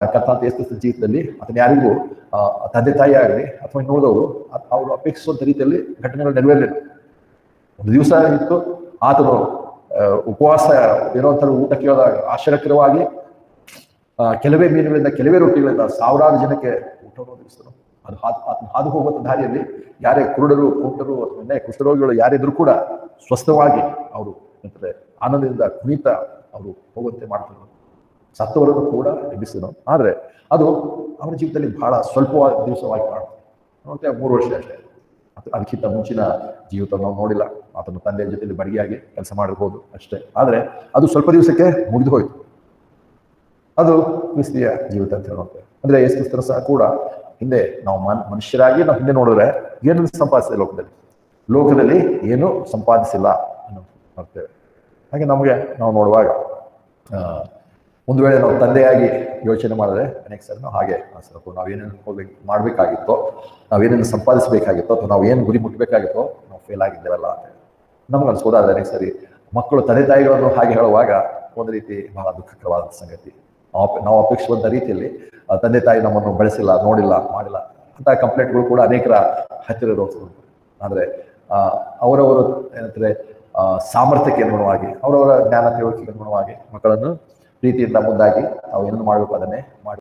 ಕರ್ತನಾದ ಯೇಸು ಕ್ರಿಸ್ತನ ಜೀವಿತದಲ್ಲಿ ಆತನ ಯಾರಿಗೂ ತಂದೆ ತಾಯಿ ಆಗಲಿ ಅಥವಾ ನೋಡಿದವರು ಅವರು ಅಪೇಕ್ಷಿಸುವಂತ ರೀತಿಯಲ್ಲಿ ಘಟನೆಗಳು ನೆರವೇರಲಿಲ್ಲ. ಒಂದು ದಿವಸ ಇತ್ತು, ಆತನು ಉಪವಾಸ ಇರುವಂತಹ ಊಟ ಕೇಳಿದಾಗ ಆಶ್ಚರ್ಯಕರವಾಗಿ ಕೆಲವೇ ಮೀನುಗಳಿಂದ ಕೆಲವೇ ರೊಟ್ಟಿಗಳಿಂದ ಸಾವಿರಾರು ಜನಕ್ಕೆ ಊಟವನ್ನು ಒದಗಿಸಿದರು. ಅದು ಹಾದು ಹೋಗುವಂತ ದಾರಿಯಲ್ಲಿ ಯಾರೇ ಕುರುಡರು, ಕುಂಟರು ಅಥವಾ ಕುಷ್ಠರೋಗಿಗಳು ಯಾರಿದ್ರು ಕೂಡ ಸ್ವಸ್ಥವಾಗಿ ಅವರು ಆನಂದದಿಂದ ಕುಣಿತ ಅವರು ಹೋಗುವಂತೆ ಮಾಡ್ತಿದ್ರು. ಸತ್ತವರನ್ನು ಕೂಡ ಎಬ್ಬಿಸಿದನು. ಆದ್ರೆ ಅದು ಅವನ ಜೀವಿತದಲ್ಲಿ ಬಹಳ ಸ್ವಲ್ಪವಾದ ದಿವಸವಾಗಿ ಮಾಡ್ತಾರೆ. 3 ವರ್ಷ ಅಷ್ಟೇ. ಅದಕ್ಕಿಂತ ಮುಂಚಿನ ಜೀವಿತ ನಾವು ನೋಡಿಲ್ಲ. ಆತನ ತಂದೆಯ ಜೊತೆಲಿ ಬಡಿಗೆಯಾಗಿ ಕೆಲಸ ಮಾಡಿರ್ಬೋದು ಅಷ್ಟೇ. ಆದ್ರೆ ಅದು ಸ್ವಲ್ಪ ದಿವಸಕ್ಕೆ ಮುಗಿದು ಹೋಯ್ತು. ಅದು ಕ್ರಿಸ್ತಿಯ ಜೀವಿತ ಅಂತ ಹೇಳುತ್ತೆ. ಅಂದ್ರೆ ಯೇಸು ಕ್ರಿಸ್ತರು ಸಹ ಕೂಡ ಹಿಂದೆ ನಾವು ಮನುಷ್ಯರಾಗಿ ನಾವು ಹಿಂದೆ ನೋಡಿದ್ರೆ ಏನು ಸಂಪಾದಿಸಿದೆ ಲೋಕದಲ್ಲಿ ಏನು ಸಂಪಾದಿಸಿಲ್ಲ ಅನ್ನೋ ಮಾಡ್ತೇವೆ. ಹಾಗೆ ನಮಗೆ ನಾವು ನೋಡುವಾಗ ಒಂದು ವೇಳೆ ನಾವು ತಂದೆಯಾಗಿ ಯೋಚನೆ ಮಾಡಿದ್ರೆ ಅನೇಕ ಸರಿ ನಾವು ಹಾಗೆ ನಾವೇನೇನು ಮಾಡ್ಬೇಕಾಗಿತ್ತೋ, ನಾವೇನೇನು ಸಂಪಾದಿಸಬೇಕಾಗಿತ್ತೋ ಅಥವಾ ನಾವು ಏನು ಗುರಿ ಮುಟ್ಟಬೇಕಾಗಿತ್ತೋ ನಾವು ಫೇಲ್ ಆಗಿದ್ದೇವಲ್ಲ ಅಂತ ನಮ್ಗೆ ಅನ್ಸ್ಬೋದಾದ್ರೆ ಅನೇಕ ಸರಿ ಮಕ್ಕಳು ತಂದೆ ತಾಯಿಗಳನ್ನು ಹಾಗೆ ಹೇಳುವಾಗ ಒಂದು ರೀತಿ ಬಹಳ ದುಃಖಕರವಾದ ಸಂಗತಿ. ನಾವು ಅಪೇಕ್ಷಿಸುವಂತ ರೀತಿಯಲ್ಲಿ ತಂದೆ ತಾಯಿ ನಮ್ಮನ್ನು ಬೆಳೆಸಿಲ್ಲ, ನೋಡಿಲ್ಲ, ಮಾಡಿಲ್ಲ ಅಂತ ಕಂಪ್ಲೇಂಟ್ಗಳು ಕೂಡ ಅನೇಕರ ಹತ್ತಿರ ಇರೋದು. ಆದ್ರೆ ಅವರವರು ಏನಂತಾರೆ ಸಾಮರ್ಥ್ಯಕ್ಕೆ ಅನುಗುಣವಾಗಿ, ಅವರವರ ಜ್ಞಾನ ತಿಳುವಳಿಕೆಗೆ ಅನುಗುಣವಾಗಿ ಮಕ್ಕಳನ್ನು ಪ್ರೀತಿಯಿಂದ ಮುಂದಾಗಿ ನಾವು ಏನು ಮಾಡಬೇಕು ಅದನ್ನೇ ಮಾಡಿ